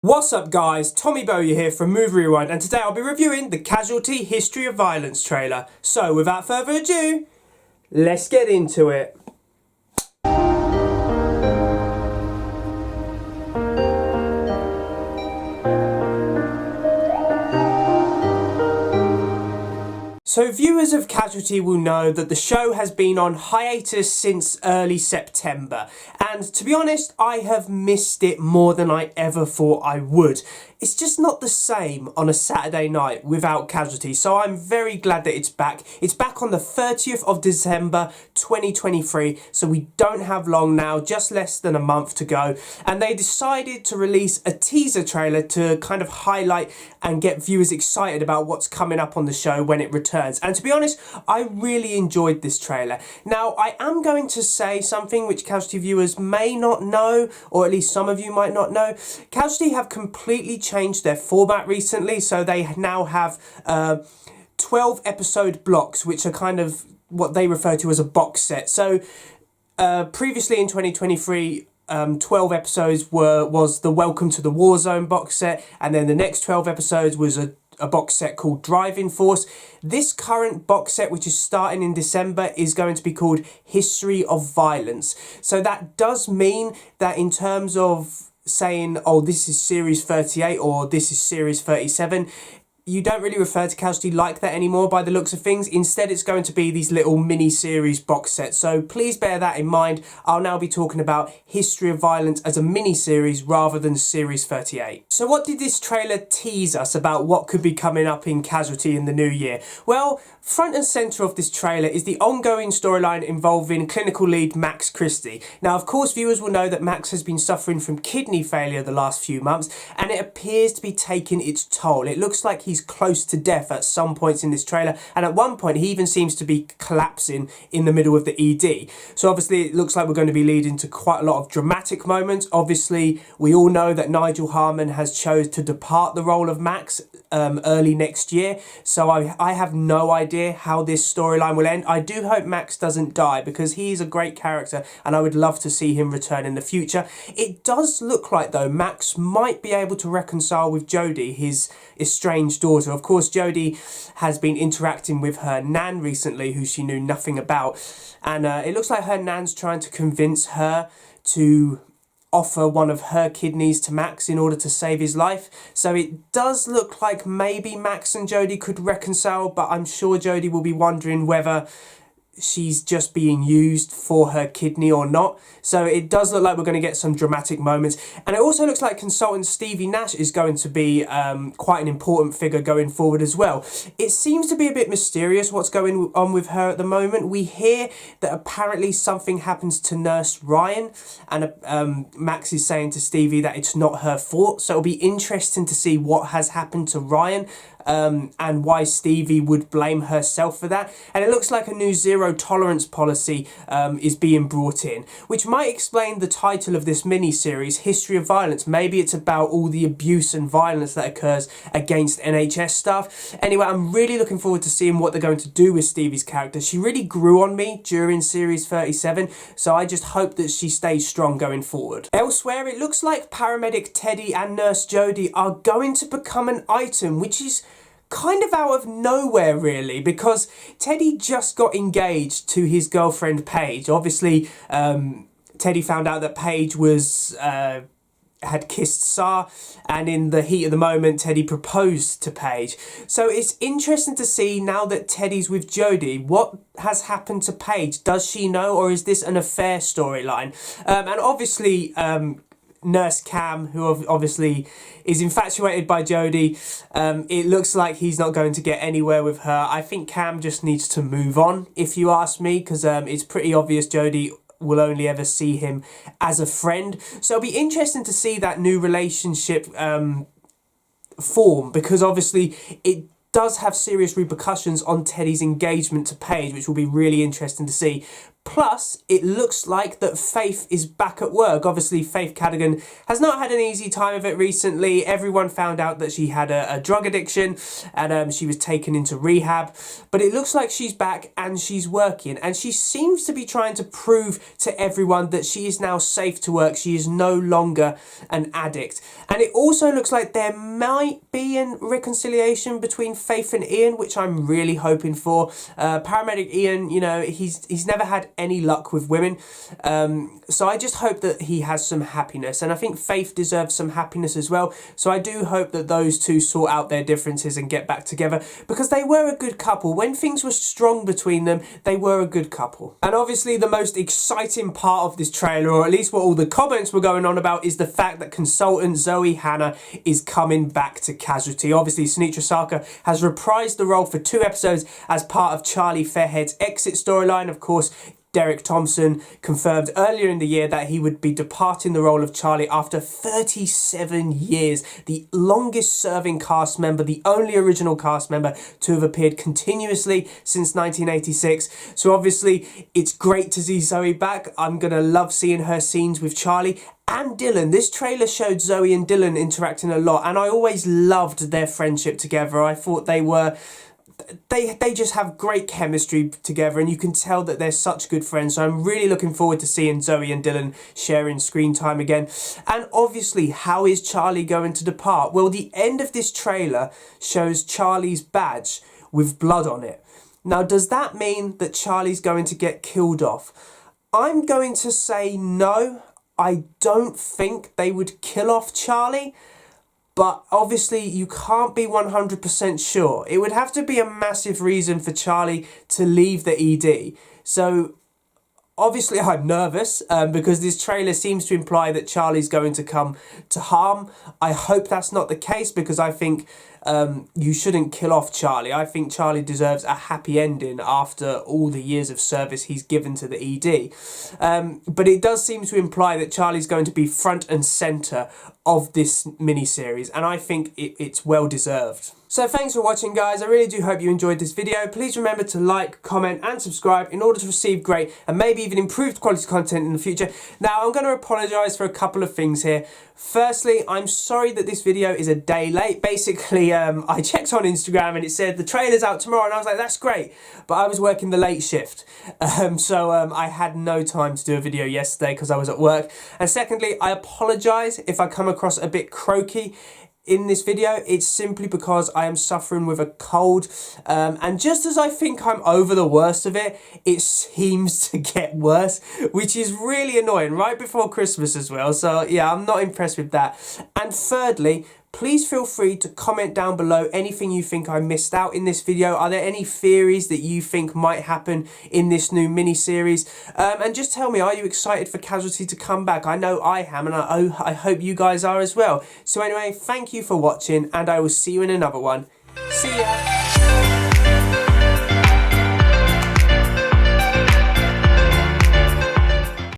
What's up guys, Tommy Bowyer here from Movie Rewind, and today I'll be reviewing the Casualty History of Violence trailer. So without further ado, let's get into it. So viewers of Casualty will know that the show has been on hiatus since early September, and to be honest, I have missed it more than I ever thought I would. It's just not the same on a Saturday night without Casualty, so I'm very glad that it's back. It's back on the 30th of December 2023, so we don't have long now, just less than a month to go, and they decided to release a teaser trailer to kind of highlight and get viewers excited about what's coming up on the show when it returns. And to be honest, I really enjoyed this trailer. Now, I am going to say something which Casualty viewers may not know, or at least some of you might not know. Casualty have completely changed their format recently, so they now have 12 episode blocks, which are kind of what they refer to as a box set. So previously in 2023, 12 episodes was the Welcome to the Warzone box set, and then the next 12 episodes was a box set called Driving Force. This current box set, which is starting in December, is going to be called History of Violence. So that does mean that in terms of saying, oh, this is series 38 or this is series 37, you don't really refer to Casualty like that anymore by the looks of things. Instead, it's going to be these little mini-series box sets. So please bear that in mind. I'll now be talking about History of Violence as a mini-series rather than Series 38. So what did this trailer tease us about what could be coming up in Casualty in the new year? Well, front and centre of this trailer is the ongoing storyline involving clinical lead Max Christie. Now, of course, viewers will know that Max has been suffering from kidney failure the last few months, and it appears to be taking its toll. It looks like he's close to death at some points in this trailer, and at one point he even seems to be collapsing in the middle of the ED. So obviously it looks like we're going to be leading to quite a lot of dramatic moments. Obviously we all know that Nigel Harman has chose to depart the role of Max early next year, so I have no idea how this storyline will end. I do hope Max doesn't die, because he is a great character and I would love to see him return in the future. It does look like though Max might be able to reconcile with Jodie, his estranged daughter. Of course, Jodie has been interacting with her nan recently, who she knew nothing about, and it looks like her nan's trying to convince her to offer one of her kidneys to Max in order to save his life. So it does look like maybe Max and Jodie could reconcile, but I'm sure Jodie will be wondering whether she's just being used for her kidney or not. So it does look like we're going to get some dramatic moments, and it also looks like consultant Stevie Nash is going to be quite an important figure going forward as well. It seems to be a bit mysterious what's going on with her at the moment. We hear that apparently something happens to Nurse Ryan, and Max is saying to Stevie that it's not her fault, so it'll be interesting to see what has happened to Ryan, and why Stevie would blame herself for that. And it looks like a new zero tolerance policy is being brought in, which might explain the title of this mini-series, History of Violence. Maybe it's about all the abuse and violence that occurs against NHS staff. Anyway, I'm really looking forward to seeing what they're going to do with Stevie's character. She really grew on me during series 37, so I just hope that she stays strong going forward. Elsewhere, it looks like paramedic Teddy and nurse Jodie are going to become an item, which is kind of out of nowhere really, because Teddy just got engaged to his girlfriend Paige. Obviously Teddy found out that Paige was had kissed Sar, and in the heat of the moment Teddy proposed to Paige. So it's interesting to see now that Teddy's with Jodie, what has happened to Paige? Does she know, or is this an affair storyline? And obviously Nurse Cam, who obviously is infatuated by Jodie, it looks like he's not going to get anywhere with her. I think Cam just needs to move on, if you ask me, because it's pretty obvious Jodie will only ever see him as a friend. So it'll be interesting to see that new relationship form, because obviously it does have serious repercussions on Teddy's engagement to Paige, which will be really interesting to see. Plus, it looks like that Faith is back at work. Obviously, Faith Cadigan has not had an easy time of it recently. Everyone found out that she had a drug addiction and she was taken into rehab. But it looks like she's back and she's working. And she seems to be trying to prove to everyone that she is now safe to work. She is no longer an addict. And it also looks like there might be a reconciliation between Faith and Ian, which I'm really hoping for. Paramedic Ian, you know, he's never had any luck with women, so I just hope that he has some happiness, and I think Faith deserves some happiness as well, so I do hope that those two sort out their differences and get back together, because they were a good couple. When things were strong between them, they were a good couple. And obviously the most exciting part of this trailer, or at least what all the comments were going on about, is the fact that consultant Zoe Hannah is coming back to Casualty. Obviously Sunitra Sarkar has reprised the role for 2 episodes as part of Charlie Fairhead's exit storyline. Of course, Derek Thompson confirmed earlier in the year that he would be departing the role of Charlie after 37 years, the longest serving cast member, the only original cast member to have appeared continuously since 1986. So obviously it's great to see Zoe back. I'm going to love seeing her scenes with Charlie and Dylan. This trailer showed Zoe and Dylan interacting a lot, and I always loved their friendship together. I thought they just have great chemistry together, and you can tell that they're such good friends. So I'm really looking forward to seeing Zoe and Dylan sharing screen time again. And obviously, how is Charlie going to depart? Well, the end of this trailer shows Charlie's badge with blood on it. Now, does that mean that Charlie's going to get killed off? I'm going to say no. I don't think they would kill off Charlie. But obviously you can't be 100% sure. It would have to be a massive reason for Charlie to leave the ED. So obviously I'm nervous because this trailer seems to imply that Charlie's going to come to harm. I hope that's not the case, because I think you shouldn't kill off Charlie. I think Charlie deserves a happy ending after all the years of service he's given to the ED. But it does seem to imply that Charlie's going to be front and centre of this miniseries, and I think it's well deserved. So thanks for watching, guys. I really do hope you enjoyed this video. Please remember to like, comment and subscribe in order to receive great and maybe even improved quality content in the future. Now, I'm going to apologise for a couple of things here. Firstly, I'm sorry that this video is a day late. Basically, I checked on Instagram and it said the trailer's out tomorrow, and I was like, that's great. But I was working the late shift. So I had no time to do a video yesterday because I was at work. And secondly, I apologise if I come across a bit croaky in this video. It's simply because I am suffering with a cold, and just as I think I'm over the worst of it, it seems to get worse, which is really annoying right before Christmas as well. So yeah, I'm not impressed with that. And thirdly, please feel free to comment down below anything you think I missed out in this video. Are there any theories that you think might happen in this new mini-series? And just tell me, are you excited for Casualty to come back? I know I am, and I hope you guys are as well. So anyway, thank you for watching, and I will see you in another one. See ya!